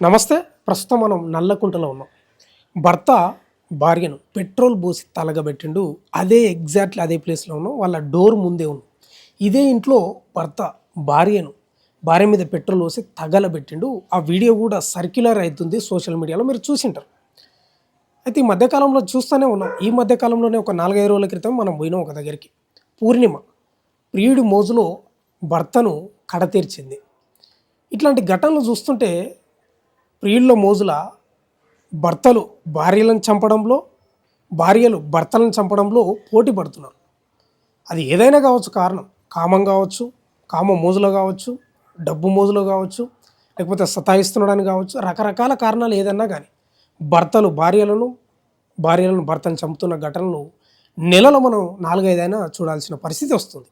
నమస్తే. ప్రస్తుతం మనం నల్లకుంటలో ఉన్నాం. భర్త భార్యను పెట్రోల్ పోసి తలగబెట్టిండు. ఎగ్జాక్ట్‌లీ అదే ప్లేస్‌లో ఉన్నాం. వాళ్ళ డోర్ ముందే ఉన్నాం. ఇదే ఇంట్లో భర్త భార్యను భార్య మీద పెట్రోల్ పోసి తగలబెట్టిండు. ఆ వీడియో కూడా సర్క్యులర్ అయితుంది సోషల్ మీడియాలో, మీరు చూసింటారు. అయితే ఈ మధ్య కాలంలో చూస్తూనే ఉన్నాం. ఈ మధ్య కాలంలోనే ఒక 4, 5 రోజుల క్రితం మనం పోయినాం ఒక దగ్గరికి. పూర్ణిమ ప్రియుడి మోజులో భర్తను కడతీర్చింది. ఇట్లాంటి ఘటనలు చూస్తుంటే ప్రియుళ్ళ మోజుల భర్తలు భార్యలను చంపడంలో, భార్యలు భర్తలను చంపడంలో పోటీ పడుతున్నారు. అది ఏదైనా కావచ్చు కారణం. కామం కావచ్చు, కామ మోజులో కావచ్చు, డబ్బు మోజులో కావచ్చు, లేకపోతే సతాయిస్తున్నాడని కావచ్చు, రకరకాల కారణాలు ఏదన్నా కానీ భర్తలు భార్యలను, భార్యలను భర్తను చంపుతున్న ఘటనలు నెలలో మనం 4, 5 అయినా చూడాల్సిన పరిస్థితి వస్తుంది.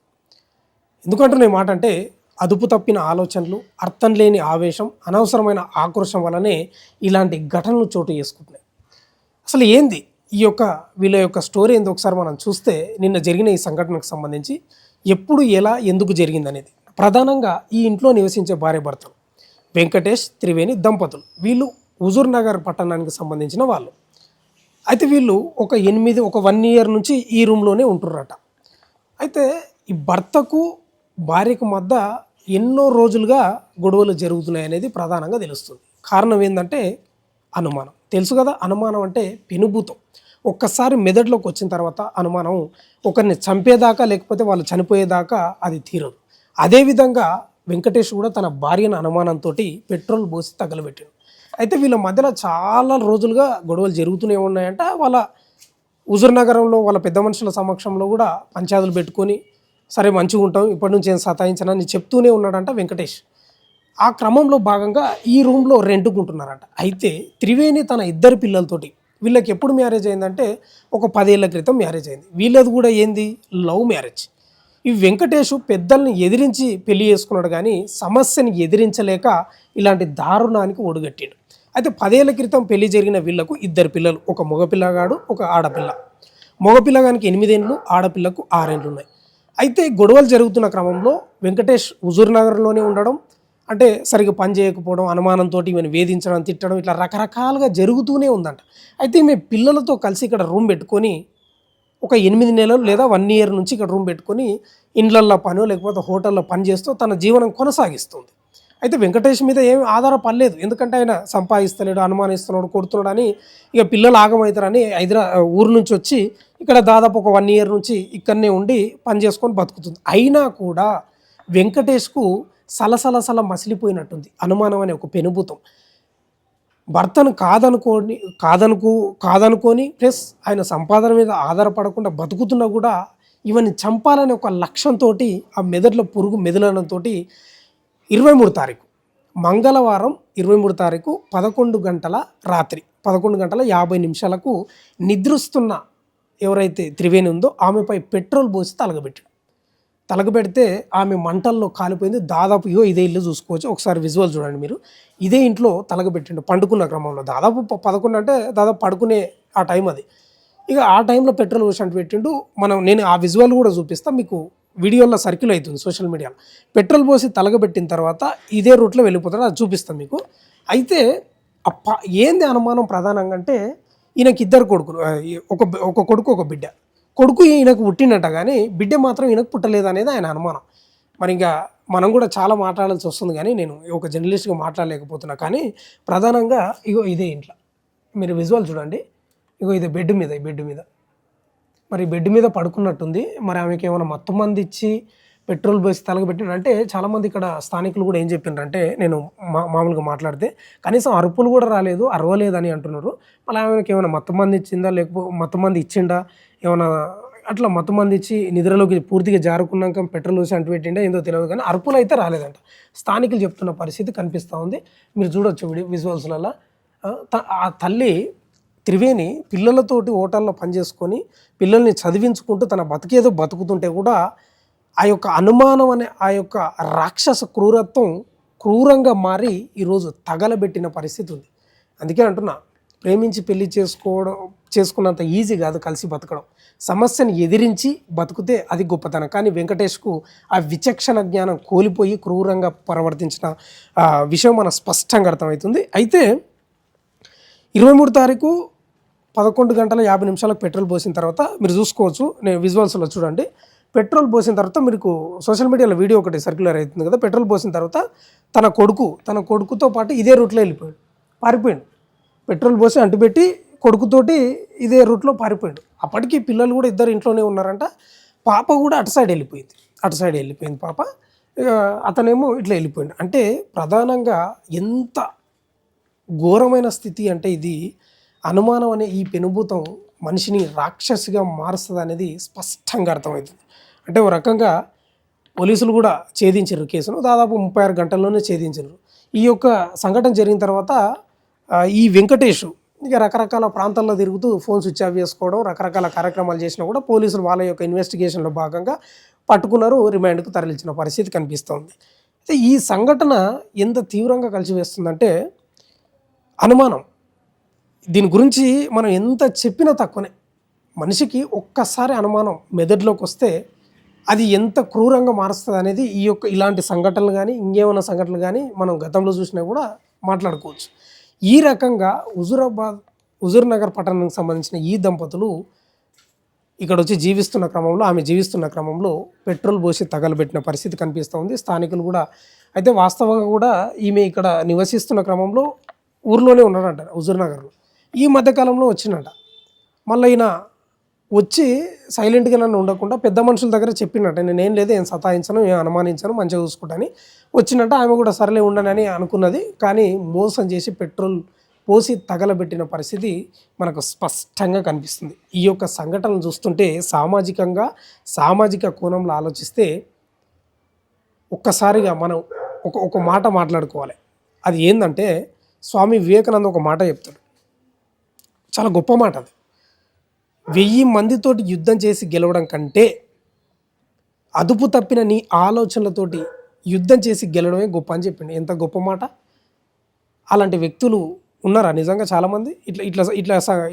ఎందుకంటున్నా ఈ మాట అంటే, అదుపు తప్పిన ఆలోచనలు, అర్థం లేని ఆవేశం, అనవసరమైన ఆక్రోశం వల్లనే ఇలాంటి ఘటనలు చోటు చేసుకుంటున్నాయి. అసలు ఏంది వీళ్ళ యొక్క స్టోరీ ఏందో ఒకసారి మనం చూస్తే, నిన్న జరిగిన ఈ సంఘటనకు సంబంధించి ఎప్పుడు, ఎలా, ఎందుకు జరిగిందనేది. ప్రధానంగా ఈ ఇంట్లో నివసించే భార్యాభర్తలు వెంకటేష్, త్రివేణి దంపతులు. వీళ్ళు హుజూర్ నగర్ పట్టణానికి సంబంధించిన వాళ్ళు. అయితే వీళ్ళు ఒక 1 ఇయర్ నుంచి ఈ రూమ్లోనే ఉంటుర్రట. అయితే ఈ భర్తకు భార్యకు మధ్య ఎన్నో రోజులుగా గొడవలు జరుగుతున్నాయనేది ప్రధానంగా తెలుస్తుంది. కారణం ఏంటంటే అనుమానం. తెలుసు కదా, అనుమానం అంటే పెనుభూతం. ఒక్కసారి మెదడులోకి వచ్చిన తర్వాత అనుమానం ఒకరిని చంపేదాకా, లేకపోతే వాళ్ళు చనిపోయేదాకా అది తీరదు. అదేవిధంగా వెంకటేష్ కూడా తన భార్యను అనుమానంతో పెట్రోల్ పోసి తగలబెట్టాడు. అయితే వీళ్ళ మధ్యలో చాలా రోజులుగా గొడవలు జరుగుతూనే ఉన్నాయంట. వాళ్ళ హుజూర్ నగరంలో వాళ్ళ పెద్ద మనుషుల సమక్షంలో కూడా పంచాయతీలు పెట్టుకొని, సరే మంచిగా ఉంటాం, ఇప్పటి నుంచి ఏం సతాయించనని చెప్తూనే ఉన్నాడంట వెంకటేష్. ఆ క్రమంలో భాగంగా ఈ రూమ్లో రెంట్కుంటున్నారంట. అయితే త్రివేణి తన 2 పిల్లలతోటి, వీళ్ళకి ఎప్పుడు మ్యారేజ్ అయిందంటే ఒక 10 ఏళ్ల క్రితం మ్యారేజ్ అయింది. వీళ్ళది కూడా ఏంది, లవ్ మ్యారేజ్. ఈ వెంకటేష్ పెద్దల్ని ఎదిరించి పెళ్లి చేసుకున్నాడు, కానీ సమస్యని ఎదిరించలేక ఇలాంటి దారుణానికి ఒడిగట్టాడు. అయితే 10 ఏళ్ల క్రితం పెళ్లి జరిగిన వీళ్లకు 2 పిల్లలు, ఒక మగపిల్లగాడు, ఒక ఆడపిల్ల. మగపిల్లగానికి 8 ఏళ్ళు, ఆడపిల్లకు 6 ఏళ్ళు ఉన్నాయి. అయితే గొడవలు జరుగుతున్న క్రమంలో వెంకటేష్ హుజూర్ నగర్లోనే ఉండడం, అంటే సరిగ్గా పని చేయకపోవడం, అనుమానంతో ఈమెను వేధించడం, తిట్టడం, ఇట్లా రకరకాలుగా జరుగుతూనే ఉందంట. అయితే ఈమె పిల్లలతో కలిసి ఇక్కడ రూమ్ పెట్టుకొని ఒక 8 నెలలు లేదా 1 ఇయర్ నుంచి ఇక్కడ రూమ్ పెట్టుకొని ఇండ్లల్లో పనో లేకపోతే హోటల్లో పని చేస్తూ తన జీవనం కొనసాగిస్తుంది. అయితే వెంకటేష్ మీద ఏమి ఆధారపడలేదు, ఎందుకంటే ఆయన సంపాదిస్తలేడు, అనుమానిస్తున్నాడు, కొడుతున్నాడు అని ఇక పిల్లలు ఆగమవుతారని ఊరు నుంచి వచ్చి ఇక్కడ దాదాపు ఒక 1 ఇయర్ నుంచి ఇక్కడనే ఉండి పని చేసుకొని బతుకుతుంది. అయినా కూడా వెంకటేష్కు సలసలసల మసిలిపోయినట్టుంది అనుమానం అనే ఒక పెనుభూతం. భర్తను కాదనుకొని ప్లస్ ఆయన సంపాదన మీద ఆధారపడకుండా బతుకుతున్నా కూడా ఇవన్నీ చంపాలనే ఒక లక్ష్యంతో, ఆ మెదడులో పురుగు మెదలడంతో 23 తారీఖు మంగళవారం 23 తారీఖు 11 గంటల రాత్రి 11:50 నిద్రిస్తున్న ఎవరైతే త్రివేణి ఉందో ఆమెపై పెట్రోల్ పోసి తలగబెడితే ఆమె మంటల్లో కాలిపోయింది. దాదాపు ఇదే ఇల్లు చూసుకోవచ్చు, ఒకసారి విజువల్ చూడండి మీరు. ఇదే ఇంట్లో తలగబెట్టిండు పండుకున్న క్రమంలో. దాదాపు 11 అంటే దాదాపు పడుకునే ఆ టైం అది. ఇక ఆ టైంలో పెట్రోల్ పోసి అంటు పెట్టిండు. నేను ఆ విజువల్ కూడా చూపిస్తాను మీకు, వీడియోలో సర్క్యుల్ అవుతుంది సోషల్ మీడియాలో. పెట్రోల్ పోసి తలగబెట్టిన తర్వాత ఇదే రూట్లో వెళ్ళిపోతాడు, అది చూపిస్తాను మీకు. అయితే ఏంది అనుమానం ప్రధానంగా అంటే, ఈయనకి 2 కొడుకులు, ఒక కొడుకు ఒక బిడ్డ. కొడుకు ఈయనకు పుట్టినట్ట, కానీ బిడ్డ మాత్రం ఈయనకు పుట్టలేదు అనేది ఆయన అనుమానం. మరి ఇంకా మనం కూడా చాలా మాట్లాడాల్సి వస్తుంది, కానీ నేను ఒక జర్నలిస్ట్గా మాట్లాడలేకపోతున్నా. కానీ ప్రధానంగా ఇదే ఇంట్లో మీరు విజువల్ చూడండి. ఇది బెడ్ మీద మరి బెడ్ మీద పడుకున్నట్టుంది. మరి ఆమెకి ఏమైనా మొత్తం మంది ఇచ్చి పెట్రోల్ పోసి తలగబెట్టిండు అంటే, చాలామంది ఇక్కడ స్థానికులు కూడా ఏం చెప్పిండ్రంటే, నేను మామూలుగా మాట్లాడితే కనీసం అరుపులు కూడా రాలేదు, అరవలేదని అంటున్నారు. మళ్ళీ ఆమెకి ఏమైనా మొత్తం మంది ఇచ్చిందా, లేకపోతే మొత్తం మంది ఇచ్చిండా, ఏమైనా అట్లా మొత్తం మంది ఇచ్చి నిద్రలోకి పూర్తిగా జారుకున్నాక పెట్రోల్ పోసి అంటు పెట్టిండా ఏందో తెలియదు, కానీ అరుపులు అయితే రాలేదంట. స్థానికులు చెప్తున్న పరిస్థితి కనిపిస్తూ ఉంది, మీరు చూడొచ్చు విజువల్స్లలో. ఆ తల్లి త్రివేణి పిల్లలతోటి హోటల్లో పనిచేసుకొని పిల్లల్ని చదివించుకుంటూ తన బతికేదో బతుకుతుంటే కూడా ఆ యొక్క అనుమానం అనే ఆ యొక్క రాక్షస క్రూరంగా మారి ఈరోజు తగలబెట్టిన పరిస్థితి ఉంది. అందుకే అంటున్నా, ప్రేమించి పెళ్లి చేసుకున్నంత ఈజీ కాదు కలిసి బతకడం. సమస్యను ఎదిరించి బతికితే అది గొప్పతనం. కానీ వెంకటేష్కు ఆ విచక్షణ జ్ఞానం కోల్పోయి క్రూరంగా ప్రవర్తించిన విషయం మనకు స్పష్టంగా అర్థమవుతుంది. అయితే 23 తారీఖు 11:50 పెట్రోల్ పోసిన తర్వాత మీరు చూసుకోవచ్చు, నేను విజువల్స్లో చూడండి. పెట్రోల్ పోసిన తర్వాత మీకు సోషల్ మీడియాలో వీడియో ఒకటి సర్క్యులర్ అవుతుంది కదా. పెట్రోల్ పోసిన తర్వాత తన కొడుకుతో పాటు ఇదే రూట్లో పారిపోయాడు. పెట్రోల్ పోసి అంటుపెట్టి కొడుకుతోటి ఇదే రూట్లో పారిపోయాడు. అప్పటికి పిల్లలు కూడా ఇద్దరు ఇంట్లోనే ఉన్నారంట. పాప కూడా అటు సైడ్ వెళ్ళిపోయింది పాప. అతనేమో ఇట్లా వెళ్ళిపోయాడు. అంటే ప్రధానంగా ఎంత ఘోరమైన స్థితి అంటే ఇది అనుమానం అనే ఈ పెనుభూతం మనిషిని రాక్షసిగా మారుస్తుంది అనేది స్పష్టంగా అర్థమవుతుంది. అంటే ఒక రకంగా పోలీసులు కూడా ఛేదించారు కేసును. దాదాపు 36 గంటల్లోనే ఛేదించారు. ఈ యొక్క సంఘటన జరిగిన తర్వాత ఈ వెంకటేష్ ఇక రకరకాల ప్రాంతాల్లో తిరుగుతూ ఫోన్ స్విచ్ ఆఫ్ చేసుకోవడం, రకరకాల కార్యక్రమాలు చేసినా కూడా పోలీసులు వాళ్ళ యొక్క ఇన్వెస్టిగేషన్లో భాగంగా పట్టుకున్నారు, రిమాండ్కు తరలించిన పరిస్థితి కనిపిస్తుంది. అయితే ఈ సంఘటన ఎంత తీవ్రంగా కలిసివేస్తుందంటే అనుమానం. దీని గురించి మనం ఎంత చెప్పినా తక్కువనే. మనిషికి ఒక్కసారి అనుమానం మెదడులోకి వస్తే అది ఎంత క్రూరంగా మారుస్తుంది అనేది ఇలాంటి సంఘటనలు కానీ ఇంకేమైనా సంఘటనలు కానీ మనం గతంలో చూసినా కూడా మాట్లాడుకోవచ్చు. ఈ రకంగా హుజూర్నగర్ పట్టణానికి సంబంధించిన ఈ దంపతులు ఇక్కడ వచ్చి ఆమె జీవిస్తున్న క్రమంలో పెట్రోల్ పోసి తగలబెట్టిన పరిస్థితి కనిపిస్తూ ఉంది. స్థానికులు కూడా అయితే వాస్తవంగా కూడా ఈమె ఇక్కడ నివసిస్తున్న క్రమంలో ఊర్లోనే ఉన్నాడంట హుజూర్నగర్లో. ఈ మధ్యకాలంలో వచ్చిందంట. మళ్ళీ ఈయన వచ్చి సైలెంట్గా నన్ను ఉండకుండా పెద్ద మనుషుల దగ్గర చెప్పినట్ట, నేనేం లేదు, ఏం సతాయించను, ఏం అనుమానించను, మంచిగా చూసుకుంటాను వచ్చినట్ట. ఆమె కూడా సరేలే ఉండనని అనుకున్నది. కానీ మోసం చేసి పెట్రోల్ పోసి తగలబెట్టిన పరిస్థితి మనకు స్పష్టంగా కనిపిస్తుంది. ఈ యొక్క సంఘటనలు చూస్తుంటే సామాజిక కోణంలో ఆలోచిస్తే ఒక్కసారిగా మనం ఒక మాట మాట్లాడుకోవాలి. అది ఏంటంటే స్వామి వివేకానంద ఒక మాట చెప్తాడు, చాలా గొప్ప మాట. అది 1000 మందితోటి యుద్ధం చేసి గెలవడం కంటే అదుపు తప్పిన నీ ఆలోచనలతోటి యుద్ధం చేసి గెలవడమే గొప్ప అని చెప్పిండు. ఎంత గొప్ప మాట. అలాంటి వ్యక్తులు ఉన్నారా నిజంగా చాలామంది?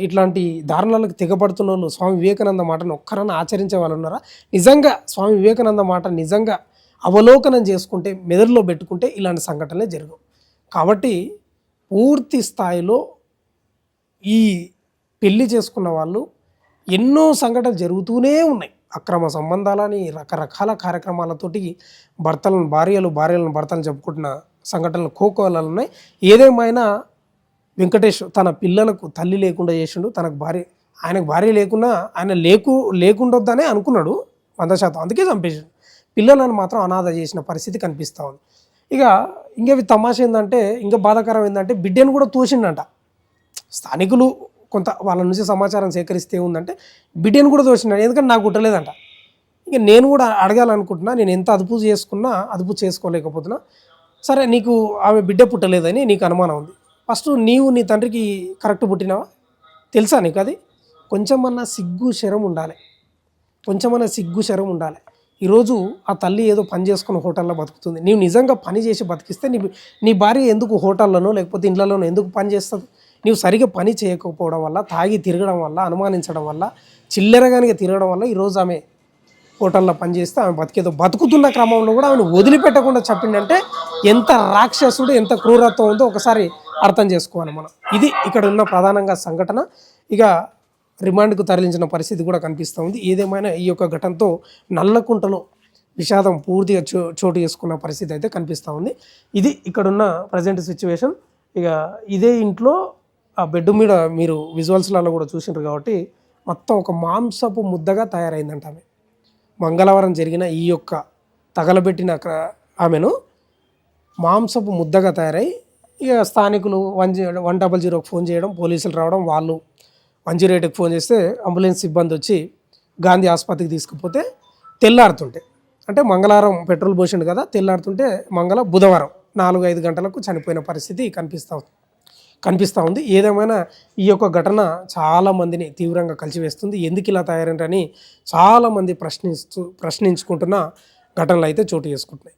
ఇట్లాంటి దారుణాలకు తెగబడుతున్న వాళ్ళు స్వామి వివేకానంద మాటను ఒక్కరన్నా ఆచరించే వాళ్ళు ఉన్నారా? నిజంగా స్వామి వివేకానంద మాట నిజంగా అవలోకనం చేసుకుంటే, మెదడులో పెట్టుకుంటే ఇలాంటి సంఘటనలే జరగవు. కాబట్టి పూర్తి స్థాయిలో ఈ పెళ్లి చేసుకున్న వాళ్ళు ఎన్నో సంఘటనలు జరుగుతూనే ఉన్నాయి. అక్రమ సంబంధాలని రకరకాల కార్యక్రమాలతోటి భార్యలను భర్తలను చెప్పుకుంటున్న సంఘటనలు కోకోలు ఉన్నాయి. ఏదేమైనా వెంకటేష్ తన పిల్లలకు తల్లి లేకుండా చేసిండు. ఆయనకు భార్య లేకున్నా ఆయన లేకుండొద్దనే అనుకున్నాడు 100%. అందుకే చంపేసాడు. పిల్లలను మాత్రం అనాథ చేసిన పరిస్థితి కనిపిస్తూ ఉంది. ఇంకా తమాషా ఏంటంటే, ఇంకా బాధాకరం ఏంటంటే బిడ్డను కూడా తోసిండంట. స్థానికులు కొంత వాళ్ళ నుంచి సమాచారం సేకరిస్తే ఉందంటే బిడ్డను కూడా తోసిండాడు. ఎందుకంటే నాకు పుట్టలేదంట. ఇంకా నేను కూడా అడగాలనుకుంటున్నా, నేను ఎంత అదుపు చేసుకోలేకపోతున్నా. సరే, నీకు ఆమె బిడ్డ పుట్టలేదని నీకు అనుమానం ఉంది. ఫస్ట్ నీవు నీ తండ్రికి కరెక్ట్ పుట్టినావా? తెలుసా నీకు? అది కొంచెమన్నా సిగ్గు శరం ఉండాలి. ఈరోజు ఆ తల్లి ఏదో పని చేసుకుని హోటల్లో బతుకుతుంది. నీవు నిజంగా పని చేసి బతికిస్తే నీ భార్య ఎందుకు హోటల్లోనో లేకపోతే ఇంట్లోనో ఎందుకు పని చేస్తుంది? నీవు సరిగ్గా పని చేయకపోవడం వల్ల, తాగి తిరగడం వల్ల, అనుమానించడం వల్ల, చిల్లరగానిగా తిరగడం వల్ల ఈరోజు ఆమె హోటల్లో పనిచేస్తే ఆమె బతుకుతున్న క్రమంలో కూడా ఆమెను వదిలిపెట్టకుండా చెప్పిందంటే ఎంత రాక్షసుడు, ఎంత క్రూరత్వం ఉందో ఒకసారి అర్థం చేసుకోవాలి మనం. ఇది ఇక్కడ ఉన్న ప్రధానంగా సంఘటన. ఇక రిమాండ్కు తరలించిన పరిస్థితి కూడా కనిపిస్తూ ఉంది. ఏదేమైనా ఈ యొక్క ఘటనతో నల్లకుంటలో విషాదం పూర్తిగా చోటు చేసుకున్న పరిస్థితి అయితే కనిపిస్తూ ఉంది. ఇది ఇక్కడున్న ప్రజెంట్ సిచ్యువేషన్. ఇక ఇదే ఇంట్లో ఆ బెడ్ మీద మీరు విజువల్స్లలో కూడా చూసిండ్రు కాబట్టి మొత్తం ఒక మాంసపు ముద్దగా తయారైందంట ఆమె. మంగళవారం జరిగిన ఈ యొక్క తగలబెట్టిన ఆమెను మాంసపు ముద్దగా తయారై ఇక స్థానికులు 100కి ఫోన్ చేయడం, పోలీసులు రావడం, వాళ్ళు 108కి ఫోన్ చేస్తే అంబులెన్స్ సిబ్బంది వచ్చి గాంధీ ఆసుపత్రికి తీసుకుపోతే తెల్లారుతుంటే, అంటే మంగళవారం పెట్రోల్ పోసిండు కదా, తెల్లారుతుంటే బుధవారం 4-5 గంటలకు చనిపోయిన పరిస్థితి కనిపిస్తూ ఉంది. ఏదేమైనా ఈ యొక్క ఘటన చాలామందిని తీవ్రంగా కలిసివేస్తుంది. ఎందుకు ఇలా తయారంటని చాలామంది ప్రశ్నించుకుంటున్న ఘటనలు అయితే చోటు చేసుకుంటున్నాయి.